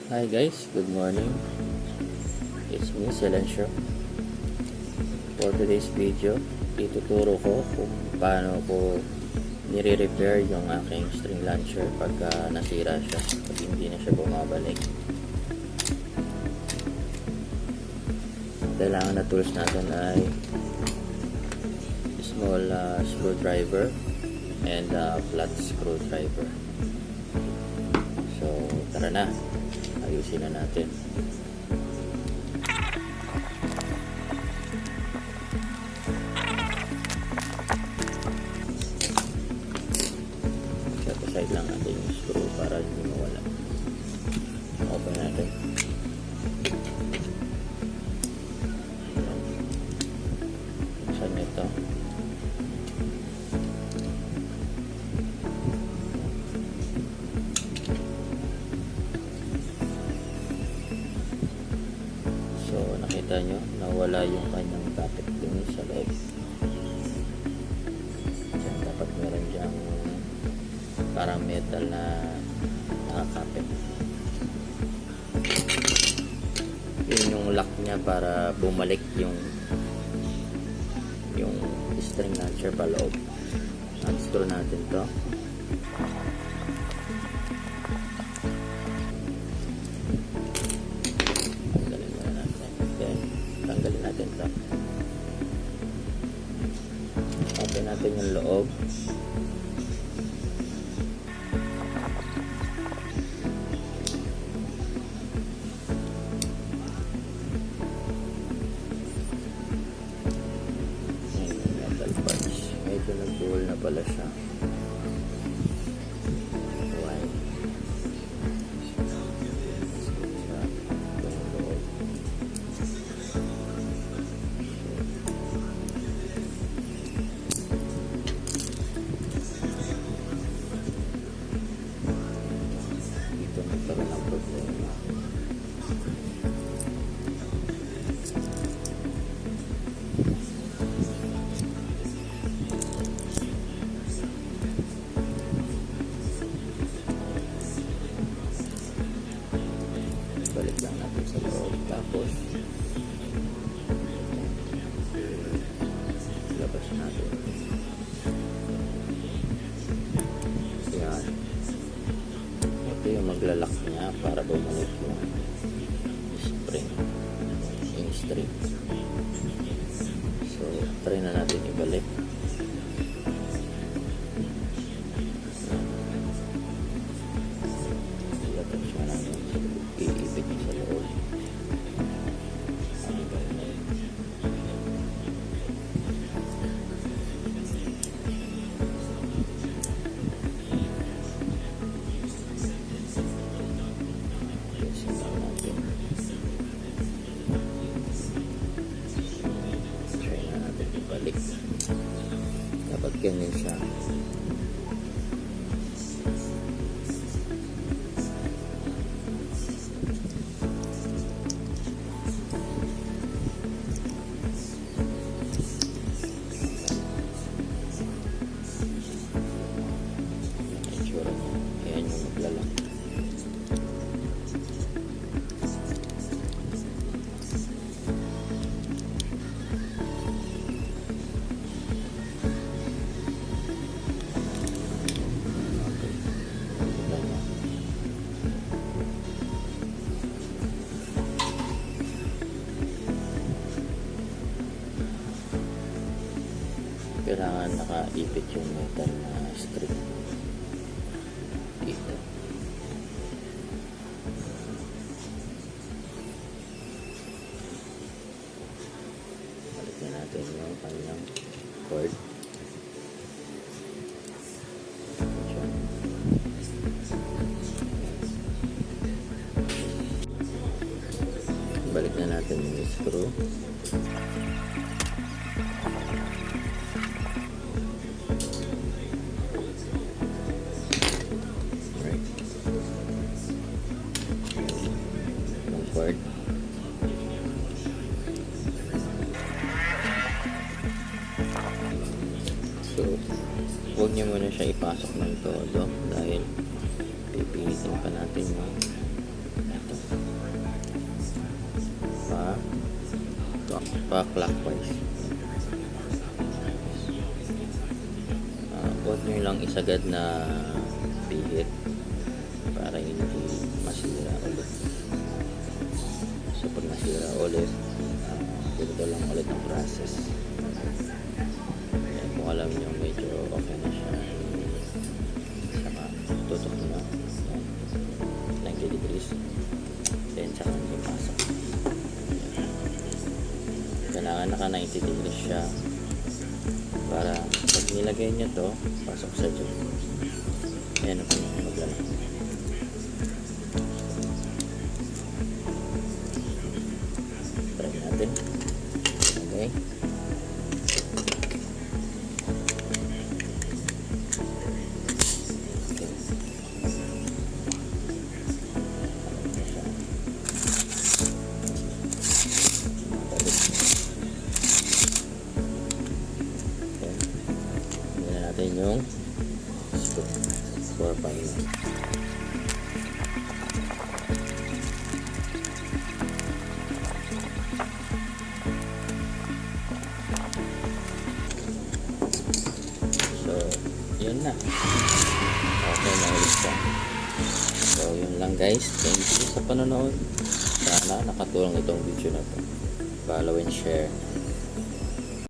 Hi guys, good morning. It's me, Silencio. For today's video, ituturo ko kung paano ko nire-repair yung aking string launcher pagka nasira siya, pag hindi na siya bumabalik. Kailangan na tools natin ay small screwdriver and flat screwdriver. So tara na, ayusin na natin. Set aside lang natin yung screw para hindi mawala. Open natin. Saan ito? So nakita nyo, nawala yung kanyang kapit dun sa loob. Diyan, dapat meron diyang parang metal na nakakapit. Yun yung lock niya para bumalik yung string launcher pa loob. Unscrew natin to. Tanggalin muna natin. Then, tanggalin natin to. Open natin yung loob. Medyo nag-roll na pala siya. Why? Dito nagkaroon ng problema. Balik lang natin sa loob, tapos labas natin. Yan, ito yung maglalak niya para bumalik yung spring, yung string. So try na natin ibalik. Ilapit siya natin sa loob, iipit niya sa loob. Ayusin lang natin. Try na natin ibalik. Dapat ganyan siya. Itsura niya. Ayan yung maglalak. Kailangan nakaipit yung metal na string dito. Balik na natin yung kanyang cord. Diyan. Balik na natin yung screw. Cord. So huwag niyo muna siya ipasok ng todo dahil pipilitin pa natin yung ito. pa clockwise. Huwag nyo lang isagad na pihit para hindi masira ulit. So pag nasira ulit, ganito lang ulit ang process. Ayan, kung alam nyo medyo okay na siya, saka tutok nyo 90 degrees, then saka nyo pasok. Kailangan naka 90 degrees siya para pag nilagay nyo to, pasok sa dyan. Ayan po yung maglala. Try natin. Okay. Natin yung score pa rin. So, yun na. Okay na ulit siya. So, yun lang guys. Thank you sa panonood. Sana nakatulong itong video na to. Follow and share.